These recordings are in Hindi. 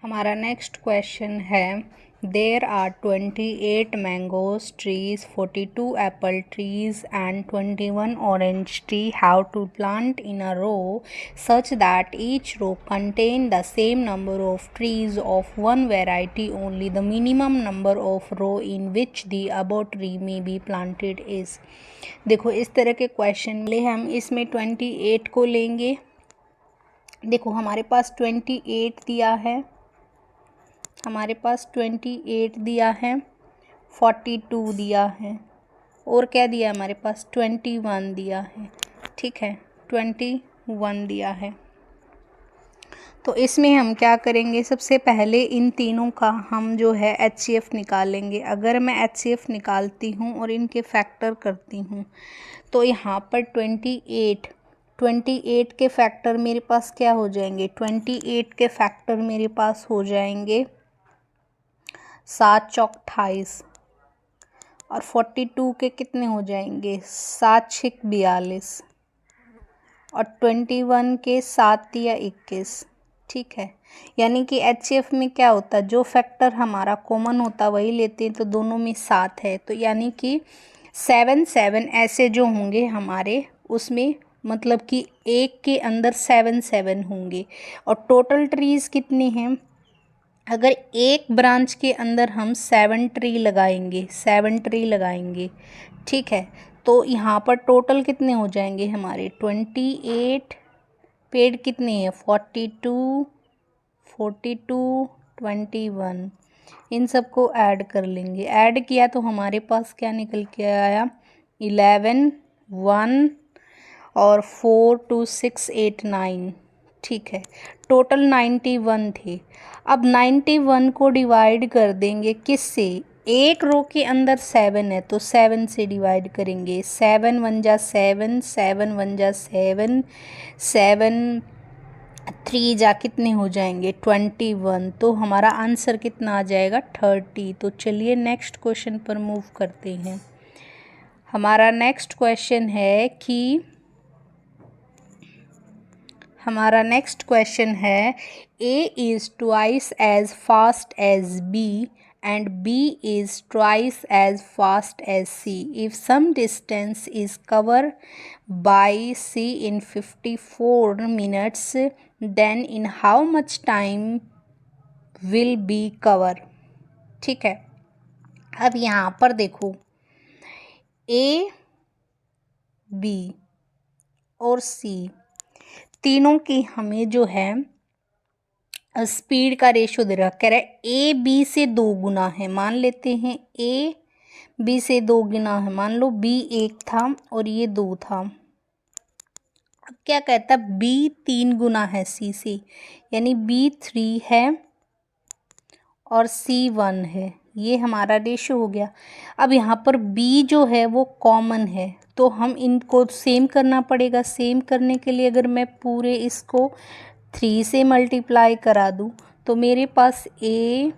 हमारा नेक्स्ट क्वेश्चन है there are 28 mangoes trees 42 apple trees and 21 orange tree how to plant in a row such that each row contain the same number of trees of one variety only the minimum number of row in which the above tree may be planted is. देखो इस तरह के क्वेश्चन ले हम इसमें 28 को लेंगे। देखो हमारे पास 28 दिया है, हमारे पास 28 दिया है, 42 दिया है और क्या दिया है हमारे पास 21 दिया है। ठीक है, 21 दिया है। तो इसमें हम क्या करेंगे, सबसे पहले इन तीनों का हम जो है HCF निकालेंगे। अगर मैं HCF निकालती हूँ और इनके फैक्टर करती हूँ तो यहाँ पर 28 के फैक्टर मेरे पास क्या हो जाएंगे, 28 के फैक्टर मेरे पास हो जाएंगे 7 चौक 28 और 42 के कितने हो जाएंगे 7 छिक 42 और 21 के 7 या 21। ठीक है, यानी कि HCF में क्या होता है, जो फैक्टर हमारा कॉमन होता है वही लेते हैं, तो दोनों में 7 है, तो यानी कि 7 ऐसे जो होंगे हमारे उसमें, मतलब कि एक के अंदर 7 होंगे। और टोटल ट्रीज़ कितने हैं, अगर एक ब्रांच के अंदर हम 7 ट्री लगाएंगे, ठीक है, तो यहाँ पर टोटल कितने हो जाएंगे हमारे 28, पेड़ कितने हैं 42, 21, इन सबको ऐड कर लेंगे। ऐड किया तो हमारे पास क्या निकल के आया 11, 1 और 4, 2, 6, 8, 9। ठीक है, टोटल 91 थे। अब 91 को डिवाइड कर देंगे किससे, एक रो के अंदर 7 है तो 7 से डिवाइड करेंगे। 7 1 जा 7, 7 1 जा 7, 7 3 जा कितने हो जाएंगे 21। तो हमारा आंसर कितना आ जाएगा 30। तो चलिए नेक्स्ट क्वेश्चन पर मूव करते हैं। हमारा नेक्स्ट क्वेश्चन है A is twice as fast as B and B is twice as fast as C. If some distance is covered by C in 54 minutes, then in how much time will B cover? ठीक है, अब यहाँ पर देखो A, B और C तीनों की हमें जो है स्पीड का रेशो दे रहा, कह रहा है ए बी से 2 गुना है। मान लेते हैं ए बी से 2 गुना है, मान लो बी 1 था और ये 2 था। अब क्या कहता है बी 3 गुना है सी से, यानी बी 3 है और सी 1 है। ये हमारा रेशो हो गया। अब यहाँ पर बी जो है वो कॉमन है तो हम इनको सेम करना पड़ेगा। सेम करने के लिए अगर मैं पूरे इसको 3 से मल्टीप्लाई करा दूँ तो मेरे पास ए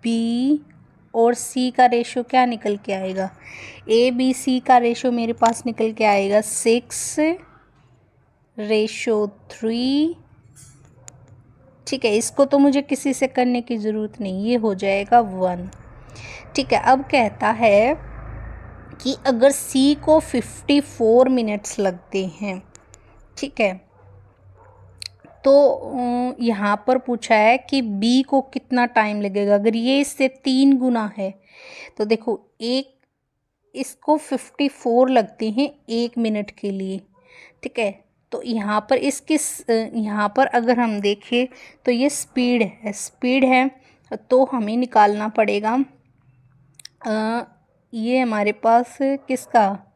बी और सी का रेशो क्या निकल के आएगा, ए बी सी का रेशो मेरे पास निकल के आएगा 6:3। ठीक है, इसको तो मुझे किसी से करने की ज़रूरत नहीं, ये हो जाएगा 1। ठीक है, अब कहता है कि अगर C को 54 मिनट्स लगते हैं, ठीक है, तो यहाँ पर पूछा है कि B को कितना टाइम लगेगा। अगर ये इससे 3 गुना है तो देखो एक इसको 54 लगते हैं 1 मिनट के लिए। ठीक है, तो यहाँ पर यहाँ पर अगर हम देखें तो ये स्पीड है तो हमें निकालना पड़ेगा ये हमारे पास किसका,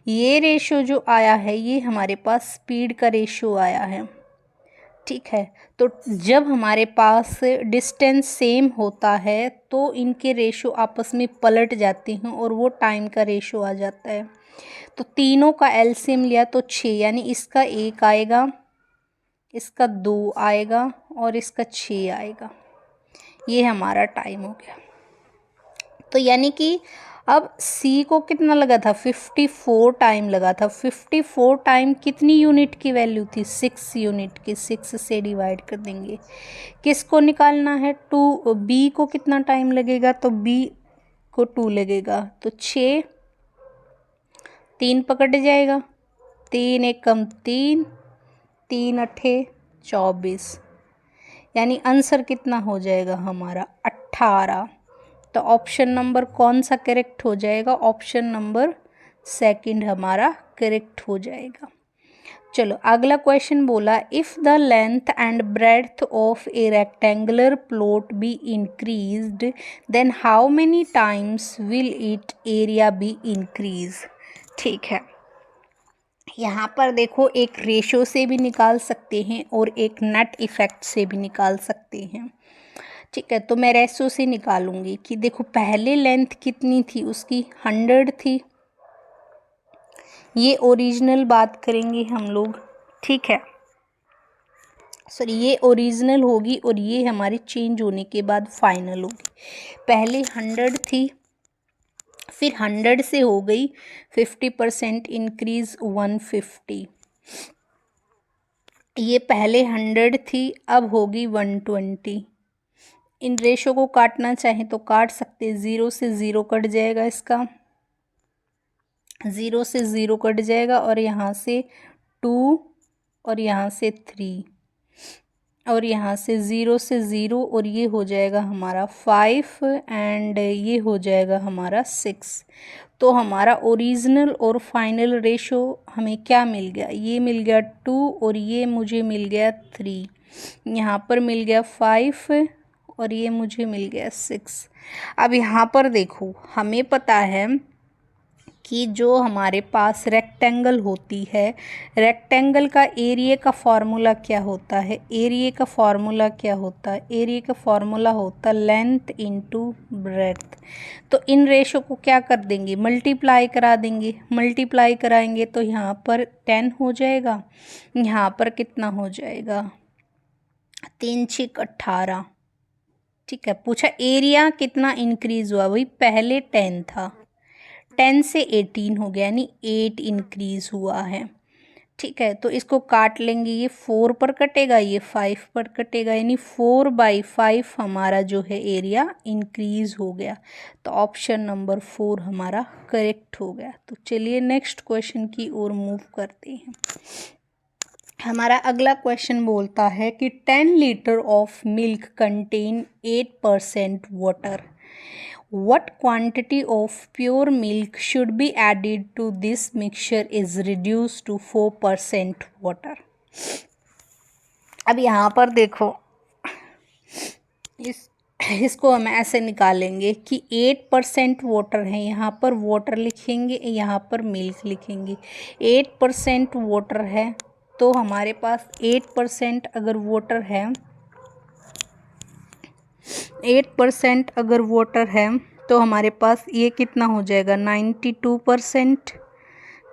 ये रेशो जो आया है ये हमारे पास स्पीड का रेशो आया है। ठीक है, तो जब हमारे पास डिस्टेंस सेम होता है तो इनके रेशो आपस में पलट जाते हैं और वो टाइम का रेशो आ जाता है। तो तीनों का एलसीएम लिया तो 6, यानी इसका 1 आएगा, इसका 2 आएगा और इसका 6 आएगा। ये हमारा टाइम हो गया। तो यानी कि अब C को कितना लगा था, 54 टाइम लगा था। 54 टाइम कितनी यूनिट की वैल्यू थी, 6 यूनिट की। 6 से डिवाइड कर देंगे। किसको निकालना है, 2। B को कितना टाइम लगेगा, तो B को 2 लगेगा, तो 6, 3 पकड़ जाएगा, 3 एक कम 3, 3 अठे 24, यानी आंसर कितना हो जाएगा हमारा 18। तो ऑप्शन नंबर कौन सा करेक्ट हो जाएगा, ऑप्शन नंबर सेकंड हमारा करेक्ट हो जाएगा। चलो अगला क्वेश्चन बोला, if the length and breadth of a rectangular plot be increased then how many times will it area be increase. ठीक है, यहाँ पर देखो एक रेशो से भी निकाल सकते हैं और एक नेट इफेक्ट से भी निकाल सकते हैं। ठीक है, तो मैं रेशो से निकालूंगी कि देखो पहले लेंथ कितनी थी उसकी, 100 थी। ये ओरिजिनल बात करेंगे हम लोग। ठीक है, सॉरी ये ओरिजिनल होगी और ये हमारी चेंज होने के बाद फाइनल होगी। पहले 100 थी, फिर 100 से हो गई 50% इंक्रीज 150। ये पहले 100 थी, अब होगी 120। इन रेशो को काटना चाहे तो काट सकते, 0 से 0 कट जाएगा, इसका 0 से 0 कट जाएगा, और यहाँ से 2 और यहाँ से 3 और यहाँ से 0 से 0, और ये हो जाएगा हमारा 5 एंड ये हो जाएगा हमारा 6। तो हमारा ओरिजिनल और फाइनल रेशो हमें क्या मिल गया, ये मिल गया 2 और ये मुझे मिल गया 3। यहाँ पर मिल गया 5 और ये मुझे मिल गया 6। अब यहाँ पर देखो हमें पता है कि जो हमारे पास रेक्टेंगल होती है, रेक्टेंगल का एरिया का फॉर्मूला क्या होता है, एरिया का फॉर्मूला क्या होता है, एरिया का फॉर्मूला होता है लेंथ इनटू ब्रेड्थ। तो इन रेशो को क्या कर देंगे, मल्टीप्लाई करा देंगे। मल्टीप्लाई कराएंगे तो यहाँ पर 10 हो जाएगा, यहाँ पर कितना हो जाएगा 3 6 18। ठीक है, पूछा एरिया कितना इंक्रीज हुआ, वही पहले 10 था, 10 से 18 हो गया, यानी 8 इंक्रीज हुआ है। ठीक है, तो इसको काट लेंगे, ये 4 पर कटेगा, ये 5 पर कटेगा, यानी 4/5 हमारा जो है एरिया इंक्रीज हो गया। तो ऑप्शन नंबर 4 हमारा करेक्ट हो गया। तो चलिए नेक्स्ट क्वेश्चन की ओर मूव करते हैं। हमारा अगला क्वेश्चन बोलता है कि 10 litre of milk contain 8% water. What quantity of pure milk should be added to this mixture is reduced to 4% water? अब यहाँ पर देखो इसको हम ऐसे निकालेंगे कि 8% वाटर है, यहाँ पर वाटर लिखेंगे, यहाँ पर मिल्क लिखेंगे। 8% वाटर है, तो हमारे पास 8% अगर वाटर है, 8% अगर वाटर है तो हमारे पास ये कितना हो जाएगा 92%।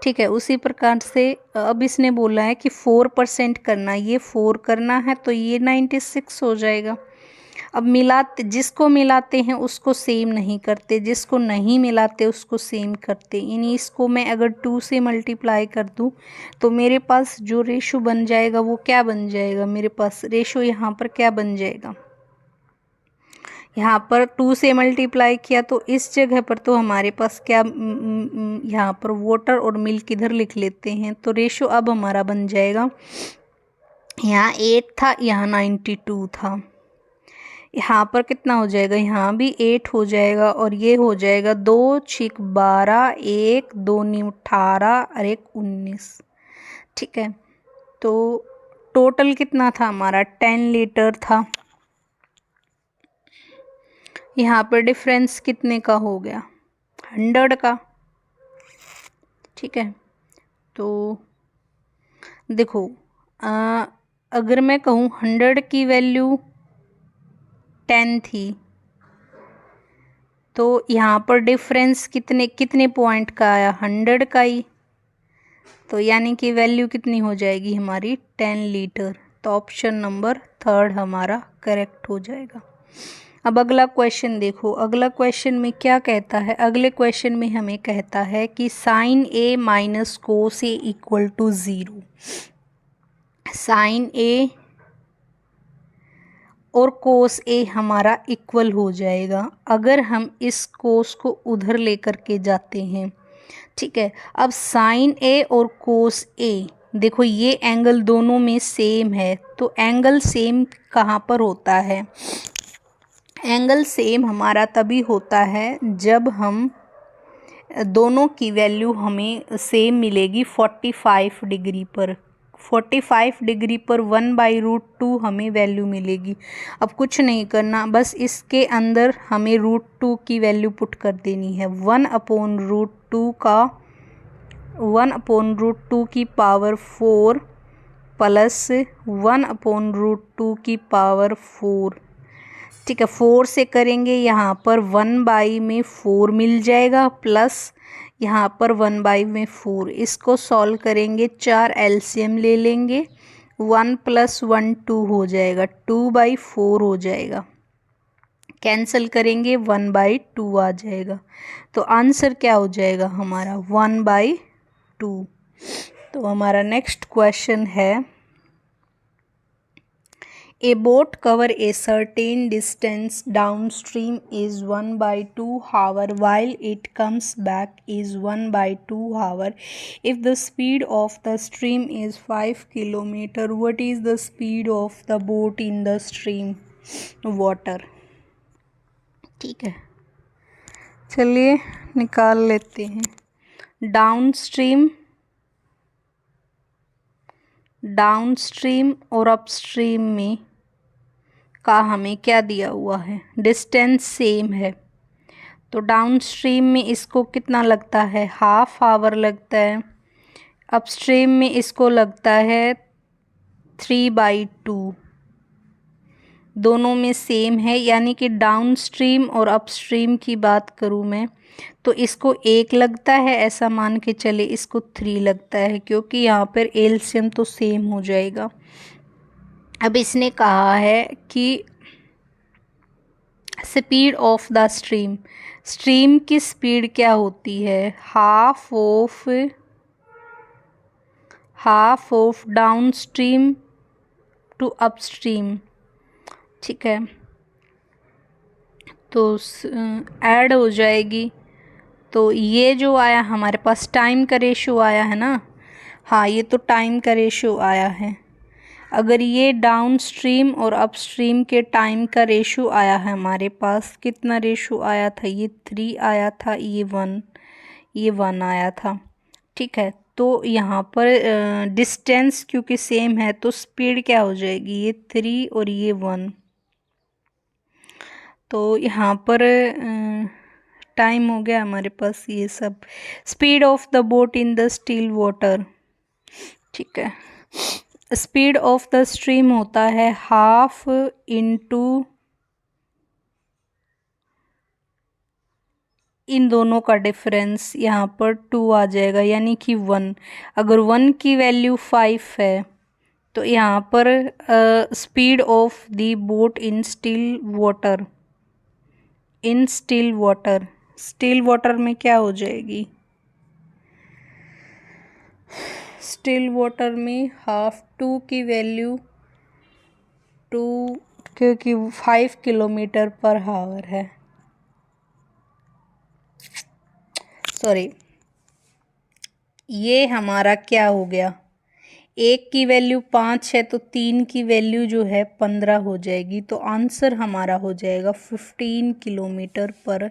ठीक है, उसी प्रकार से अब इसने बोला है कि 4% करना, ये 4 करना है तो ये 96 हो जाएगा। अब मिलाते, जिसको मिलाते हैं उसको सेम नहीं करते, जिसको नहीं मिलाते उसको सेम करते। यानी इसको मैं अगर 2 से मल्टीप्लाई कर दूं तो मेरे पास जो रेशो बन जाएगा वो क्या बन जाएगा, मेरे पास रेशो यहाँ पर क्या बन जाएगा, यहाँ पर 2 से मल्टीप्लाई किया तो इस जगह पर तो हमारे पास क्या, यहाँ पर वाटर और मिल्क इधर लिख लेते हैं, तो रेशो अब हमारा बन जाएगा, यहाँ 8 था, यहाँ 92 था, यहाँ पर कितना हो जाएगा, यहाँ भी 8 हो जाएगा, और ये हो जाएगा 2 6 12, 1 2 9 18 और 1 19। ठीक है, तो टोटल कितना था हमारा 10 लीटर था। यहाँ पर डिफरेंस कितने का हो गया, 100 का। ठीक है, तो देखो अगर मैं कहूँ 100 की वैल्यू 10 थी, तो यहाँ पर डिफरेंस कितने पॉइंट का आया, 100 का ही, तो यानी कि वैल्यू कितनी हो जाएगी हमारी 10 लीटर। तो ऑप्शन नंबर 3 हमारा करेक्ट हो जाएगा। अब अगला क्वेश्चन देखो, अगला क्वेश्चन में क्या कहता है। अगले क्वेश्चन में हमें कहता है कि sine A minus cos A equal to 0। Sine A और कोस ए हमारा इक्वल हो जाएगा अगर हम इस कोस को उधर लेकर के जाते हैं। ठीक है, अब साइन ए और कोस ए, देखो ये एंगल दोनों में सेम है, तो एंगल सेम कहाँ पर होता है? एंगल सेम हमारा तभी होता है जब हम दोनों की वैल्यू हमें सेम मिलेगी 45 डिग्री पर। 45 डिग्री पर 1/√2 हमें वैल्यू मिलेगी। अब कुछ नहीं करना, बस इसके अंदर हमें √2 की वैल्यू पुट कर देनी है। 1/√2 का 1/√2 की पावर 4 प्लस 1/√2 की पावर 4। ठीक है, 4 से करेंगे, यहाँ पर 1 में 4 मिल जाएगा, प्लस यहाँ पर 1 में 4। इसको सॉल्व करेंगे, 4 एलसीएम ले लेंगे, 1 + 1 2 हो जाएगा, 2/4 हो जाएगा। कैंसिल करेंगे, 1/2 आ जाएगा। तो आंसर क्या हो जाएगा हमारा? 1/2। तो हमारा नेक्स्ट क्वेश्चन है, A boat cover a certain distance downstream is 1/2 hour while it comes back is 1/2 hour. If the speed of the stream is 5 km, what is the speed of the boat in the stream water? ठीक है, चलिए निकाल लेते हैं। डाउनस्ट्रीम और अपस्ट्रीम में का हमें क्या दिया हुआ है? डिस्टेंस सेम है, तो डाउनस्ट्रीम में इसको कितना लगता है? ½ आवर लगता है। अपस्ट्रीम में इसको लगता है 3/2। दोनों में सेम है, यानी कि डाउनस्ट्रीम और अपस्ट्रीम की बात करूँ मैं तो इसको 1 लगता है, ऐसा मान के चले इसको 3 लगता है, क्योंकि यहाँ पर एलसीएम तो सेम हो जाएगा। अब इसने कहा है कि speed of the stream, stream की स्पीड क्या होती है? Half of downstream to upstream. ठीक है, तो ऐड हो जाएगी। तो ये जो आया हमारे पास टाइम का रेशो आया है ना, हाँ ये तो टाइम का रेशो आया है। अगर ये डाउन स्ट्रीम और अपस्ट्रीम के टाइम का रेशो आया है हमारे पास, कितना रेशो आया था? ये 3 आया था, ये 1 आया था। ठीक है, तो यहाँ पर डिस्टेंस क्योंकि सेम है तो स्पीड क्या हो जाएगी? ये 3 और ये 1। तो यहाँ पर टाइम हो गया हमारे पास ये सब। Speed of the boat in the still water. ठीक है, स्पीड ऑफ द स्ट्रीम होता है ½ इंटू इन दोनों का डिफरेंस, यहाँ पर 2 आ जाएगा, यानी कि 1। अगर 1 की वैल्यू 5 है तो यहाँ पर speed of the boat in still water, still water में क्या हो जाएगी? स्टिल वाटर में ½ 2 की वैल्यू 2, क्योंकि 5 km/h है। सॉरी, ये हमारा क्या हो गया? 1 की वैल्यू 5 है तो 3 की वैल्यू जो है 15 हो जाएगी। तो आंसर हमारा हो जाएगा 15 km/h।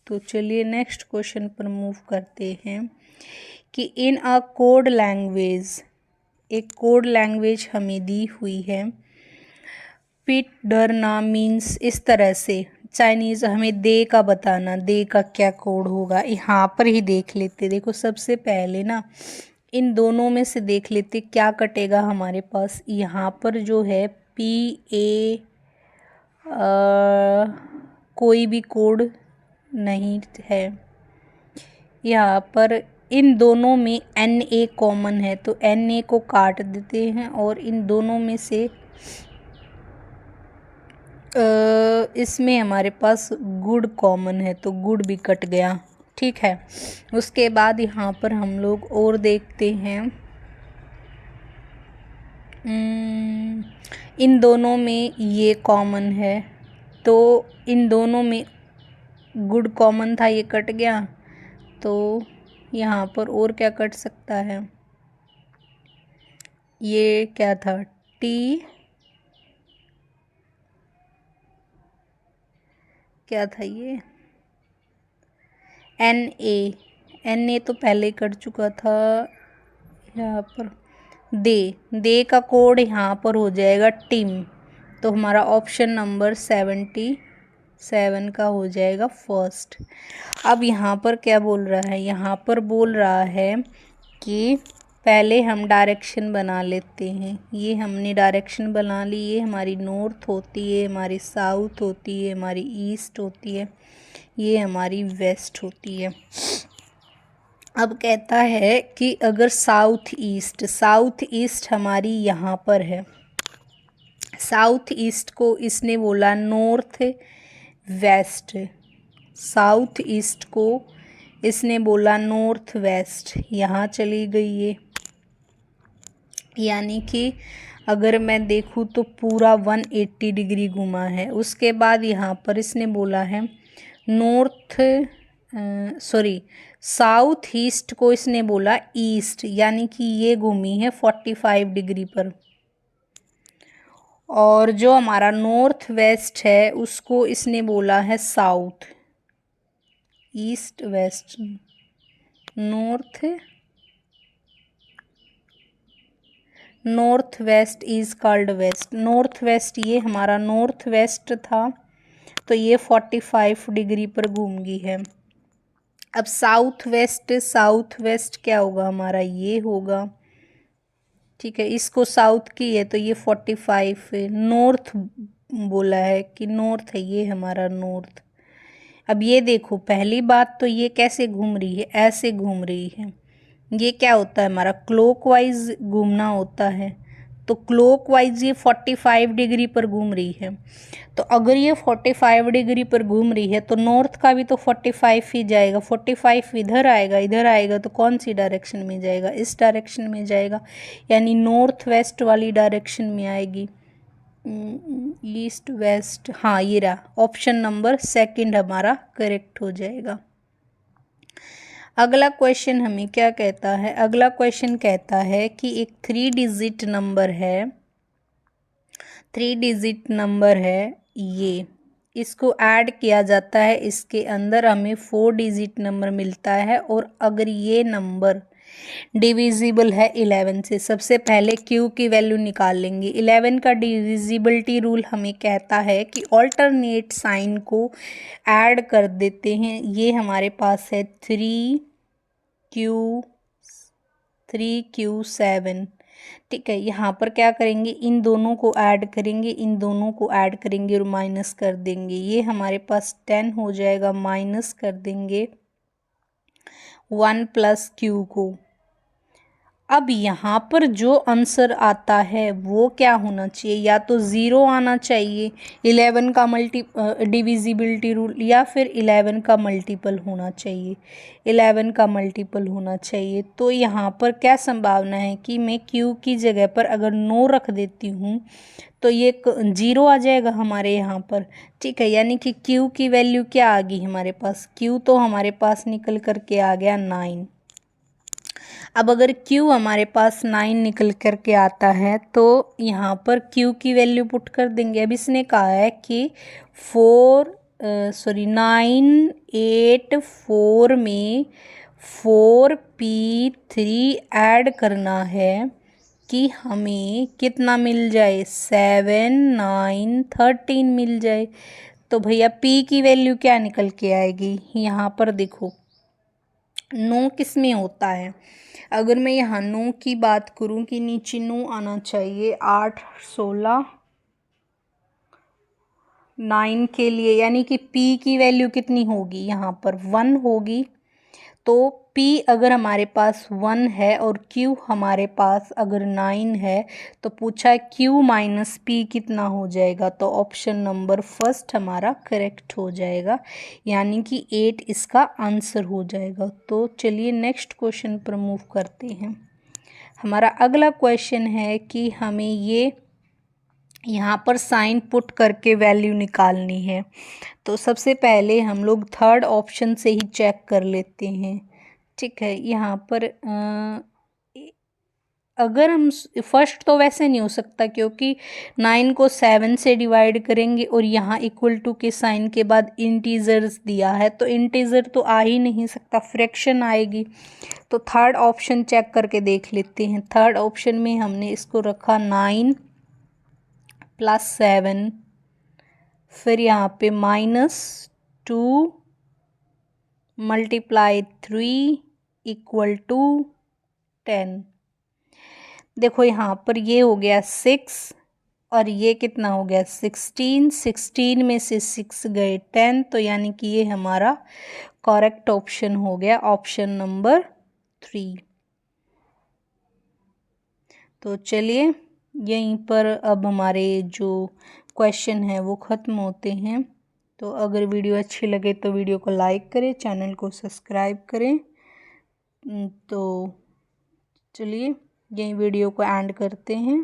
तो चलिए नेक्स्ट क्वेश्चन पर मूव करते हैं कि इन अ कोड लैंग्वेज, एक कोड लैंग्वेज हमें दी हुई है। पिट डरना मीन्स इस तरह से, चाइनीज़ हमें दे का बताना, दे का क्या कोड होगा यहाँ पर ही देख लेते। देखो सबसे पहले ना इन दोनों में से देख लेते क्या कटेगा हमारे पास। यहाँ पर जो है PA कोई भी कोड नहीं है। यहाँ पर इन दोनों में NA कॉमन है, तो NA को काट देते हैं और इन दोनों में से इसमें हमारे पास गुड कॉमन है तो गुड भी कट गया, ठीक है। उसके बाद यहाँ पर हम लोग और देखते हैं, इन दोनों में ये कॉमन है तो इन दोनों में गुड कॉमन था, ये कट गया। तो यहाँ पर और क्या कट सकता है, ये क्या था, टी, क्या था ये, एन ए तो पहले कट चुका था। यहाँ पर दे का कोड यहाँ पर हो जाएगा टीम, तो हमारा ऑप्शन नंबर 77 का हो जाएगा फर्स्ट। अब यहाँ पर क्या बोल रहा है, यहाँ पर बोल रहा है कि पहले हम डायरेक्शन बना लेते हैं। ये हमने डायरेक्शन बना ली, ये हमारी नॉर्थ होती है, हमारी साउथ होती है, हमारी ईस्ट होती है, ये हमारी वेस्ट होती है। अब कहता है कि अगर साउथ ईस्ट हमारी यहाँ पर है, साउथ ईस्ट को इसने बोला नॉर्थ वेस्ट, साउथ ईस्ट को इसने बोला नॉर्थ वेस्ट, यहाँ चली गई ये, यानी कि अगर मैं देखूँ तो पूरा 180 डिग्री घुमा है। उसके बाद यहाँ पर इसने बोला है साउथ ईस्ट को इसने बोला ईस्ट, यानी कि ये घूमी है 45 डिग्री पर। और जो हमारा नॉर्थ वेस्ट है उसको इसने बोला है south, east west, north west is called west. North west, ये हमारा नॉर्थ वेस्ट था तो ये 45 डिग्री पर घूम गई है। अब साउथ वेस्ट क्या होगा हमारा, ये होगा, ठीक है। इसको साउथ की है तो ये 45 है। नॉर्थ बोला है कि नॉर्थ है, ये हमारा नॉर्थ। अब ये देखो, पहली बात तो ये कैसे घूम रही है, ऐसे घूम रही है। ये क्या होता है हमारा, क्लॉकवाइज घूमना होता है, तो क्लॉकवाइज ये 45 डिग्री पर घूम रही है। तो अगर ये 45 डिग्री पर घूम रही है तो नॉर्थ का भी तो 45 ही जाएगा। 45 इधर आएगा तो कौन सी डायरेक्शन में जाएगा, इस डायरेक्शन में जाएगा, यानी नॉर्थ वेस्ट वाली डायरेक्शन में आएगी। ईस्ट वेस्ट, हाँ ये रहा, ऑप्शन नंबर सेकंड हमारा करेक्ट हो जाएगा। अगला क्वेश्चन हमें क्या कहता है, अगला क्वेश्चन कहता है कि एक 3 डिजिट नंबर है, 3 डिजिट नंबर है ये, इसको ऐड किया जाता है, इसके अंदर हमें 4 डिजिट नंबर मिलता है। और अगर ये नंबर डिविजिबल है 11 से, सबसे पहले Q की वैल्यू निकाल लेंगे। 11 का डिविजिबिलिटी रूल हमें कहता है कि ऑल्टरनेट साइन को ऐड कर देते हैं। ये हमारे पास है 3Q7, ठीक है। यहाँ पर क्या करेंगे, इन दोनों को ऐड करेंगे, इन दोनों को ऐड करेंगे और माइनस कर देंगे। ये हमारे पास 10 हो जाएगा, माइनस कर देंगे 1 प्लस Q को। अब यहाँ पर जो आंसर आता है वो क्या होना चाहिए, या तो 0 आना चाहिए 11 का डिविजिबिलिटी रूल, या फिर 11 का मल्टीपल होना चाहिए, 11 का मल्टीपल होना चाहिए। तो यहाँ पर क्या संभावना है कि मैं Q की जगह पर अगर 9 रख देती हूँ तो ये 0 आ जाएगा हमारे यहाँ पर, ठीक है। यानी कि Q की वैल्यू क्या आ गई हमारे पास, Q तो हमारे पास निकल करके आ गया 9। अब अगर Q हमारे पास 9 निकल करके आता है तो यहाँ पर Q की वैल्यू पुट कर देंगे। अब इसने कहा है कि 984 में 4P3 ऐड करना है कि हमें कितना मिल जाए, 7 9 13 मिल जाए। तो भैया P की वैल्यू क्या निकल के आएगी, यहाँ पर देखो 9 किस में होता है। अगर मैं यहाँ 9 की बात करूँ कि नीचे 9 आना चाहिए, 8 16 9 के लिए, यानी कि P की वैल्यू कितनी होगी, यहाँ पर 1 होगी। तो P अगर हमारे पास 1 है और Q हमारे पास अगर 9 है तो पूछा है Q माइनस P कितना हो जाएगा, तो ऑप्शन नंबर फर्स्ट हमारा करेक्ट हो जाएगा, यानी कि 8 इसका आंसर हो जाएगा। तो चलिए नेक्स्ट क्वेश्चन पर मूव करते हैं। हमारा अगला क्वेश्चन है कि हमें ये यहाँ पर साइन पुट करके वैल्यू निकालनी है। तो सबसे पहले हम लोग थर्ड ऑप्शन से ही चेक कर लेते हैं। ठीक है, यहाँ पर अगर हम फर्स्ट तो वैसे नहीं हो सकता क्योंकि 9 को 7 से डिवाइड करेंगे और यहाँ इक्वल टू के साइन के बाद इंटीजर्स दिया है, तो इंटीजर तो आ ही नहीं सकता, फ्रैक्शन आएगी। तो थर्ड ऑप्शन चेक करके देख लेते हैं। थर्ड ऑप्शन में हमने इसको रखा 9 + 7, फिर यहाँ पे -2 × 3 = 10। देखो यहाँ पर ये हो गया 6 और ये कितना हो गया 16, 16 में से 6 गए 10, तो यानी कि ये हमारा करेक्ट ऑप्शन हो गया, ऑप्शन नंबर 3। तो चलिए यहीं पर अब हमारे जो क्वेश्चन है वो ख़त्म होते हैं। तो अगर वीडियो अच्छी लगे तो वीडियो को लाइक करें, चैनल को सब्सक्राइब करें। तो चलिए यही वीडियो को एंड करते हैं।